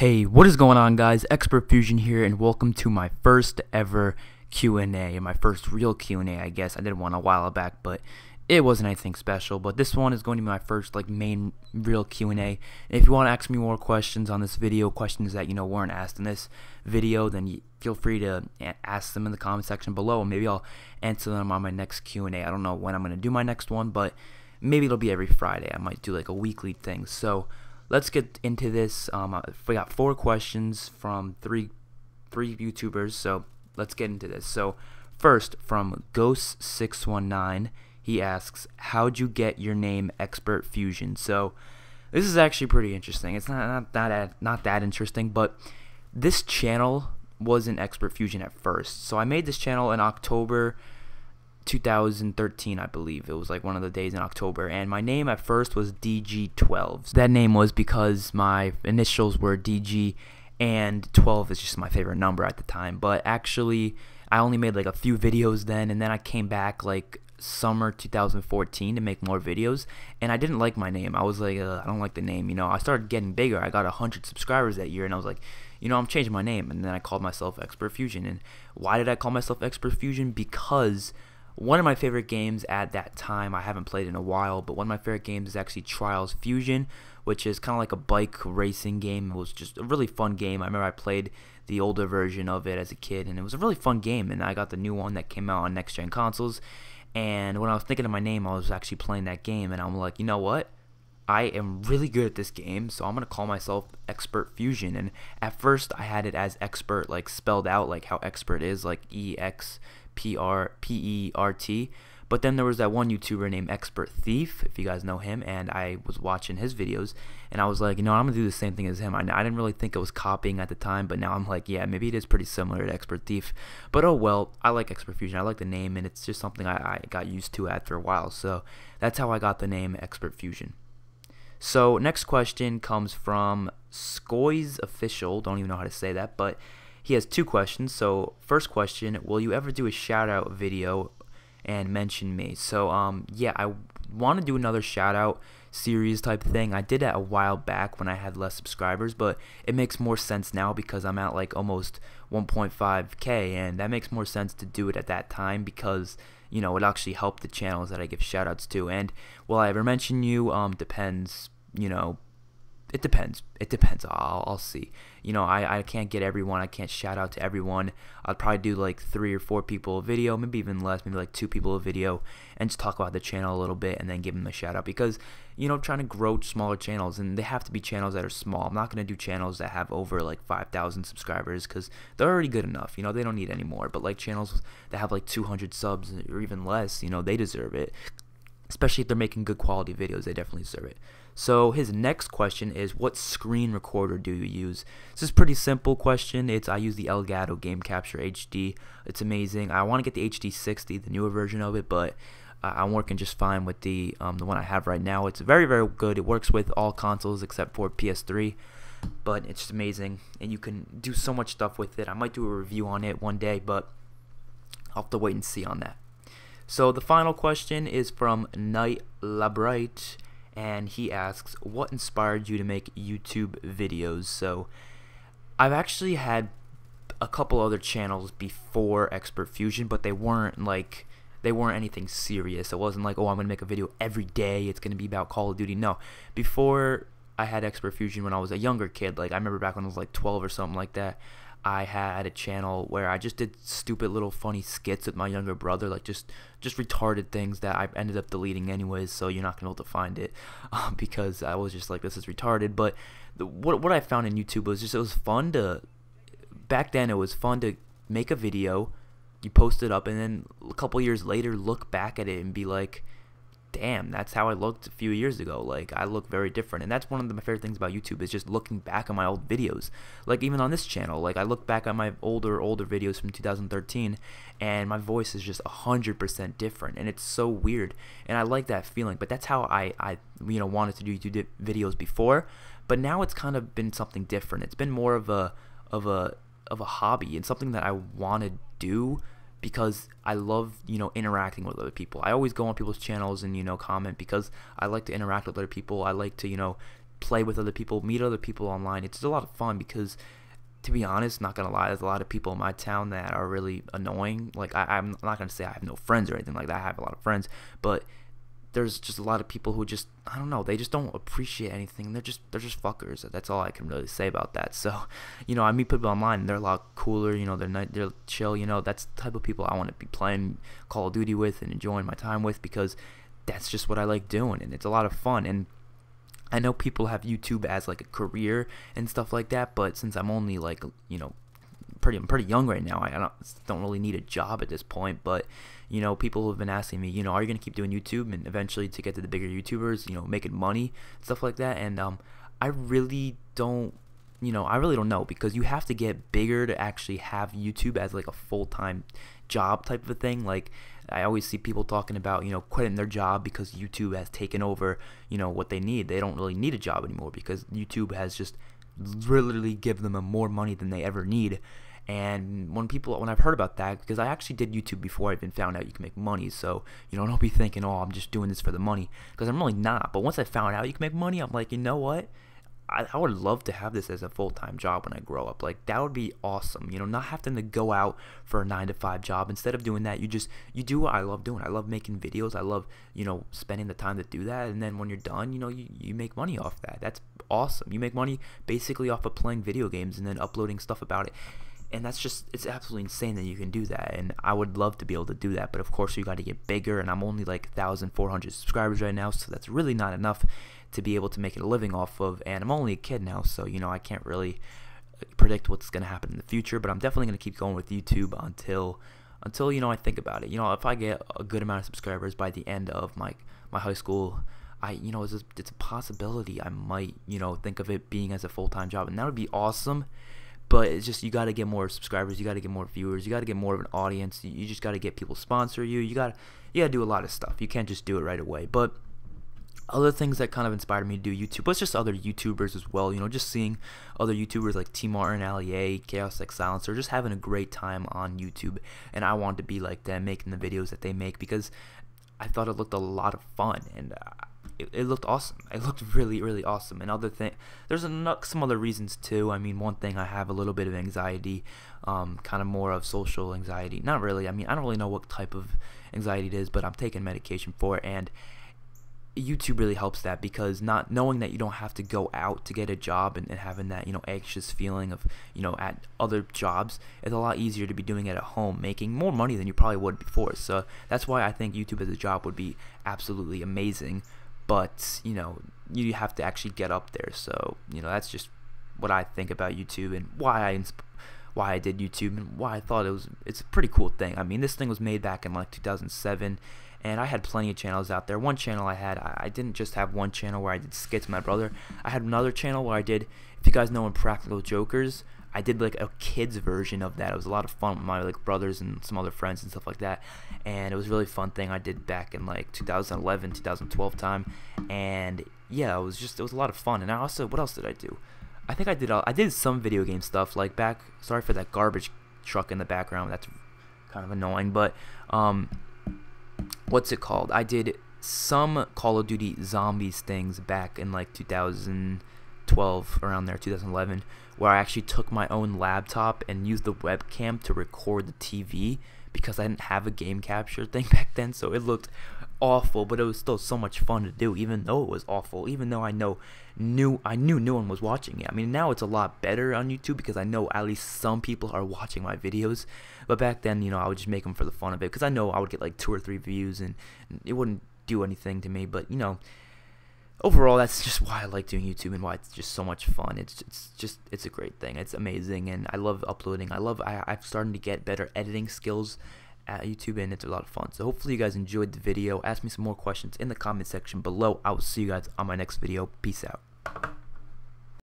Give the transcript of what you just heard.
Hey, what is going on, guys? Xpertfusion here, and welcome to my first ever Q&A, my first real Q&A, I guess. I did one a while back, but it wasn't anything special. But this one is going to be my first main real Q&A. And if you want to ask me more questions on this video, questions that weren't asked in this video, then feel free to ask them in the comment section below, and maybe I'll answer them on my next Q&A. I don't know when I'm going to do my next one, but maybe it'll be every Friday. I might do a weekly thing. So let's get into this. We got 4 questions from three YouTubers, so let's get into this. So first, from Ghost619, he asks, how'd you get your name Xpertfusion? So this is actually pretty interesting. It's not that interesting, but this channel wasn't Xpertfusion at first. So I made this channel in October 2013, I believe. It was one of the days in October, and my name at first was DG12. That name was because my initials were DG, and 12 is just my favorite number at the time. But actually, I only made a few videos then, and then I came back summer 2014 to make more videos, and I didn't like my name. I was I don't like the name. I started getting bigger. I got 100 subscribers that year, and I was I'm changing my name. And then I called myself Xpertfusion. And why did I call myself Xpertfusion? Because one of my favorite games at that time, I haven't played in a while, but one of my favorite games is actually Trials Fusion, which is kind of like a bike racing game. It was just a really fun game. I remember I played the older version of it as a kid, and it was a really fun game. And I got the new one that came out on next-gen consoles, and when I was thinking of my name, I was actually playing that game, and I'm like, you know what? I am really good at this game, so I'm going to call myself Xpertfusion. And at first, I had it as expert, spelled out like how expert is, EXPERT. But then there was that one YouTuber named XpertThief, if you guys know him, and I was watching his videos, and I was like, I'm going to do the same thing as him. I didn't really think it was copying at the time, but now I'm like, yeah, maybe it is pretty similar to XpertThief. But oh well, I like Xpertfusion. I like the name, and it's just something I got used to after a while. So that's how I got the name Xpertfusion. So next question comes from Skoy's Official. Don't even know how to say that, but he has 2 questions. So first question, will you ever do a shout out video and mention me? So yeah, I want to do another shout out series type thing. I did that a while back when I had less subscribers, but it makes more sense now because I'm at almost 1.5k, and that makes more sense to do it at that time because it actually helped the channels that I give shout outs to. And will I ever mention you? Depends. It depends. I'll see. I can't get everyone. I can't shout out to everyone. I'd probably do 3 or 4 people a video, maybe even less, maybe 2 people a video, and just talk about the channel a little bit and then give them a shout out because trying to grow smaller channels, and they have to be channels that are small. I'm not gonna do channels that have over 5,000 subscribers because they're already good enough. They don't need any more. But channels that have 200 subs or even less, they deserve it. Especially if they're making good quality videos, they definitely deserve it. So his next question is, what screen recorder do you use? This is a pretty simple question. I use the Elgato Game Capture HD. It's amazing. I want to get the HD60, the newer version of it, but I'm working just fine with the one I have right now. It's very, very good. It works with all consoles except for PS3, but it's just amazing, and you can do so much stuff with it. I might do a review on it one day, but I'll have to wait and see on that. So the final question is from Night Labright, and he asks, what inspired you to make YouTube videos? So I've actually had a couple other channels before Xpertfusion, but they weren't anything serious. It wasn't oh, I'm gonna make a video every day, it's gonna be about Call of Duty. No, before I had Xpertfusion, when I was a younger kid, I remember back when I was 12 or something like that, I had a channel where I just did stupid little funny skits with my younger brother, just retarded things that I ended up deleting anyways, so you're not gonna be able to find it because I was just this is retarded. But what I found in YouTube was it was fun to, back then it was fun to make a video, you post it up, and then a couple years later look back at it and be like, damn, that's how I looked a few years ago. I look very different. And that's one of my favorite things about YouTube, is just looking back on my old videos. Even on this channel, I look back at my older videos from 2013, and my voice is just 100% different, and it's so weird, and I like that feeling. But that's how I wanted to do YouTube videos before, but now it's kind of been something different. It's been more of a hobby and something that I want to do because I love, interacting with other people. I always go on people's channels and, comment because I like to interact with other people. I like to, play with other people, meet other people online. It's a lot of fun because, to be honest, not gonna lie, there's a lot of people in my town that are really annoying. Like I'm not gonna say I have no friends or anything like that. I have a lot of friends, but there's just a lot of people who just, I don't know, they just don't appreciate anything. They're just fuckers. That's all I can really say about that. So, I meet people online and they're a lot cooler. They're chill. That's the type of people I want to be playing Call of Duty with and enjoying my time with, because that's just what I like doing, and it's a lot of fun. And I know people have YouTube as like a career and stuff like that, but since I'm only like, I'm pretty young right now, I don't really need a job at this point. But people have been asking me, are you gonna keep doing YouTube and eventually to get to the bigger YouTubers, making money, stuff like that? And I really don't know, because you have to get bigger to actually have YouTube as like a full-time job type of a thing. Like I always see people talking about, quitting their job because YouTube has taken over, what they need. They don't really need a job anymore because YouTube has just literally given them more money than they ever need. And when I've heard about that, because I actually did YouTube before I even found out you can make money, so don't be thinking, oh, I'm just doing this for the money, because I'm really not. But once I found out you can make money, I'm like, you know what, I would love to have this as a full-time job when I grow up. Like, that would be awesome, not having to go out for a 9-to-5 job. Instead of doing that, you do what I love doing. I love making videos. I love, spending the time to do that. And then when you're done, you make money off that. That's awesome. You make money basically off of playing video games and then uploading stuff about it. And it's absolutely insane that you can do that. And I would love to be able to do that. But of course, you got to get bigger. And I'm only like 1,400 subscribers right now. So that's really not enough to be able to make it a living off of. And I'm only a kid now, so I can't really predict what's going to happen in the future. But I'm definitely going to keep going with YouTube until I think about it. If I get a good amount of subscribers by the end of my high school, it's a possibility I might think of it being as a full-time job, and that would be awesome. But it's just, you got to get more subscribers, you got to get more viewers, you got to get more of an audience, you just got to get people sponsor you, you got to do a lot of stuff. You can't just do it right away. But other things that kind of inspired me to do YouTube was just other YouTubers as well, just seeing other YouTubers like T Martin, Ali, Chaos X Silencer, just having a great time on YouTube. And I wanted to be like them, making the videos that they make, because I thought it looked a lot of fun, and it looked awesome. It looked really, really awesome. And there's some other reasons too. I mean, one thing, I have a little bit of anxiety, kind of more of social anxiety. Not really. I mean, I don't really know what type of anxiety it is, but I'm taking medication for it, and YouTube really helps that, because not knowing that you don't have to go out to get a job and having that anxious feeling of at other jobs, it's a lot easier to be doing it at home, making more money than you probably would before. So that's why I think YouTube as a job would be absolutely amazing. But you have to actually get up there. So that's just what I think about YouTube, and why I did YouTube, and why I thought it's a pretty cool thing. I mean, this thing was made back in like 2007, and I had plenty of channels out there. One channel I didn't just have one channel where I did skits with my brother. I had another channel where I did, if you guys know Impractical Jokers, I did like a kids version of that. It was a lot of fun with my like brothers and some other friends and stuff like that, and it was a really fun thing I did back in like 2011, 2012 time. And yeah, it was a lot of fun. And I also, what else did I do? I think I did some video game stuff, like sorry for that garbage truck in the background, that's kind of annoying, but what's it called? I did some Call of Duty Zombies things back in like 2012, around there, 2011, where I actually took my own laptop and used the webcam to record the TV, because I didn't have a game capture thing back then. So it looked awful, but it was still so much fun to do, even though it was awful, even though I knew no one was watching it. I mean, now it's a lot better on YouTube, because I know at least some people are watching my videos. But back then, I would just make them for the fun of it, because I know I would get like 2 or 3 views, and it wouldn't do anything to me. But overall, that's just why I like doing YouTube, and why it's just so much fun. It's a great thing. It's amazing, and I love uploading. I'm starting to get better editing skills at YouTube, and it's a lot of fun. So hopefully you guys enjoyed the video. Ask me some more questions in the comment section below. I will see you guys on my next video. Peace out.